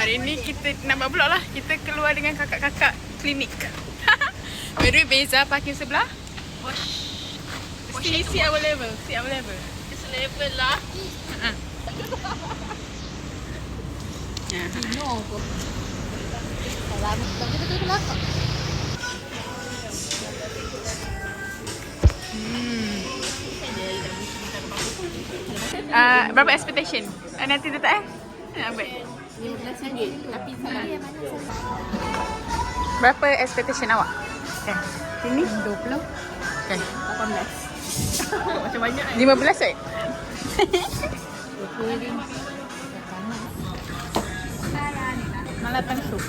Hari ni kita nak buat vlog lah. Kita keluar dengan kakak-kakak klinik. By the way, Beza parking sebelah. See our level. See our level. It's level lah. No. Salam. Kita tu belakang. Berapa expectation? Nanti tu tak nak buat? RM15 tapi salah. Berapa expectation awak? Okay. Sini? 20. Okay. 18. Macam banyak 15 right? 20 ring. Malatan show.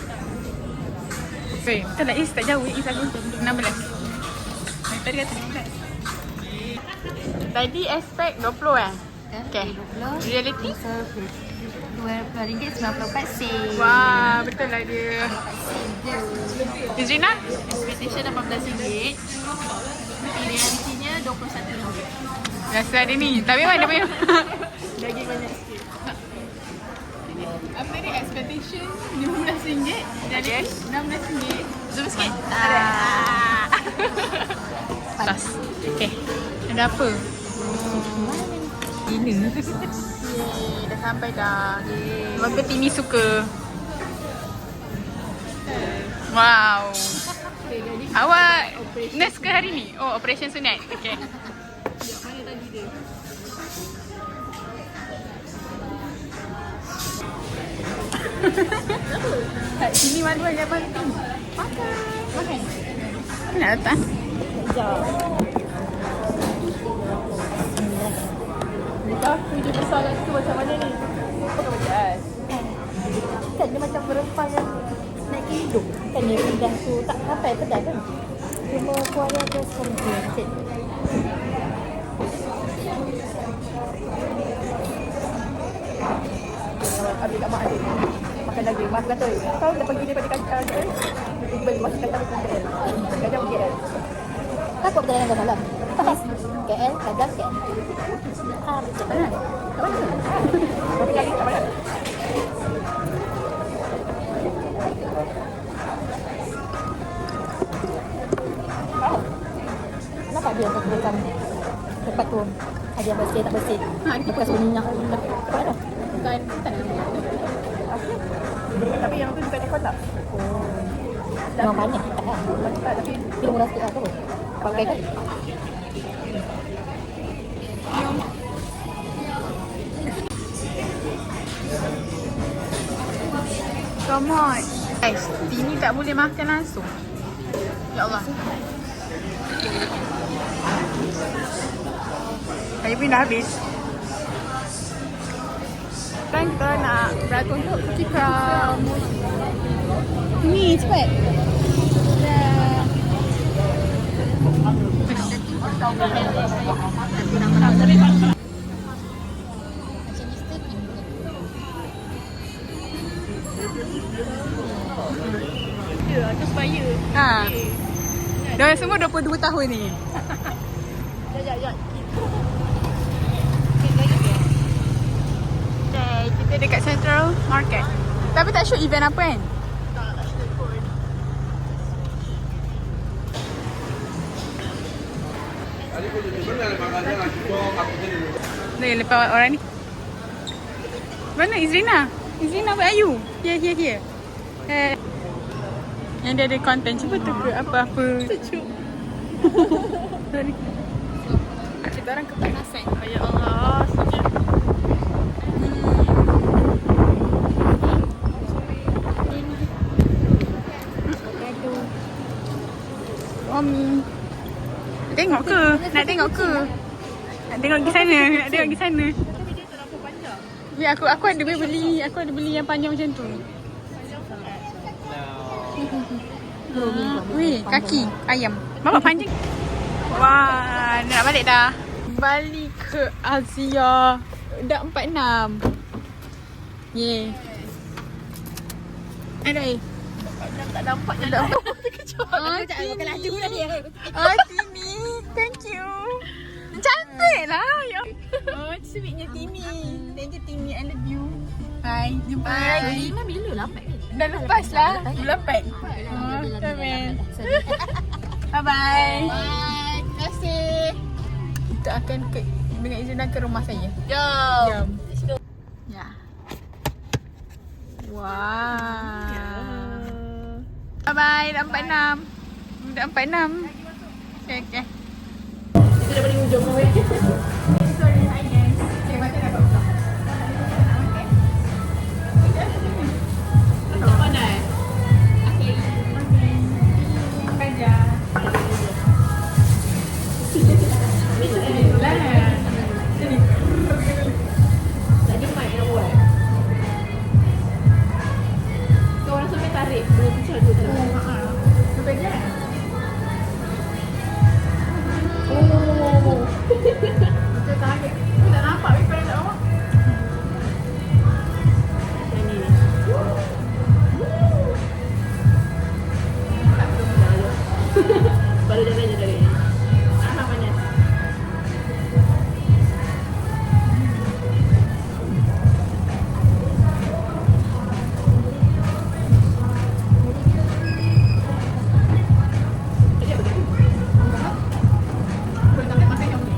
Okay, betul lah Is, tak jauh Is aku 16. Tadi kata 16. Tadi expect 20 Okay. Reality? RM2.94 Wah, betul lah dia. Izrina? Expectation RM18. Tapi realitinya RM21. Biasa dia ni. Tapi mana dia punya? Daging banyak sikit. Apa ni expectation? RM15. Jadi RM16. Zoom sikit. Tas. Okay. Ada apa? Ini. Dah sampai dah. Semoga Tini suka. Wow. Awak nurse ke hari ni? Oh, operation sunat. Okay. Mana tadi dia? Kat sini malu yang penting. Makan. Nak letak? Aku dia besar tu macam mana ni? Kan dia macam berempah yang naik ke hidung. Kan dia pindah tu tak sampai pedas kan? Cuma kuahnya tu sikit. Habis kat mak adik makan lagi. Mak kata, kau dah pergi daripada kaca je. Dia balik masuk kaca pergi KL. Kaca pergi KL. Takut perjalanan ke malam. KL, kadang KL. Macam mana? Kat mana? Berapa kali kat mana? Kenapa dia terkekam tempat tu? Ada yang bersih tak bersih? Bekas minyak. Apa ada? Bukan, tak nak minyak. Tapi yang tu bukan aircon tak? Memang banyak. Tapi dia murah sikit lah tu. Pakai kan? Come on. Guys, Tini tak boleh makan langsung. Ya Allah. Saya pun dah habis. Sekarang kita nak berlakon untuk Cookie Crumb. Ni, cepat. Ya, atas fire. Diorang semua 22 tahun ni. Sekejap. Okay, kita dekat Central Market. Tapi tak show event apa kan? Tak shoot pun. Dah lepas orang ni. Mana Izrina? Izrina, where are you? Here. Yang dia ada konten. Cuba teka apa-apa. Sejuk. Kita orang kepanasan. Ya Allah, sejuk. Tengok ke? Nak tengok ke? Nak tengok pergi sana. Nak tengok pergi sana. Tapi dia terlalu panjang. Ya, aku ada beli. Aku ada beli yang panjang macam tu. Panjang sangat. Weh, kaki ayam. Bapak panjang. Wah, nak balik dah. Balik ke Asia. Dah 46. Yeay. Aduh. Tak nampak je. Tak nampak. Terkejut. Tini. Thank you. Cantik lah. Ya. Oh, sweetnya Tini. Thank you Tini. I love you. Hai, jumpa lagi. Lima bila lambat ke? Dah lepas lah. Bulan 4. Oh, Tamen. Bye-bye. Bye. Terima kasih. Kita akan dengan izin ke rumah saya. Jom. Jom. Let's go. Ya. Wow. Bye-bye. Dah 46. Dah 46. Okay, okay. Kita dah balik hujung sampai. Sorry, hi guys. Okay, macam nak buat? Pandai. Okay. Kerja. Lah. Jadi. Tadi mic nak buat. Kau orang sampai tarik. Boleh pecah tu. Kerja. Oh. Kita tarik. Kita tak nampak wifi tak awak. Yang ni. Baru jalan je dari ni. Namanya. Tadi apa tadi? Boleh tak makan yang ni?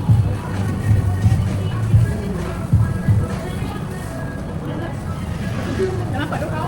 Tak nampak tu kau?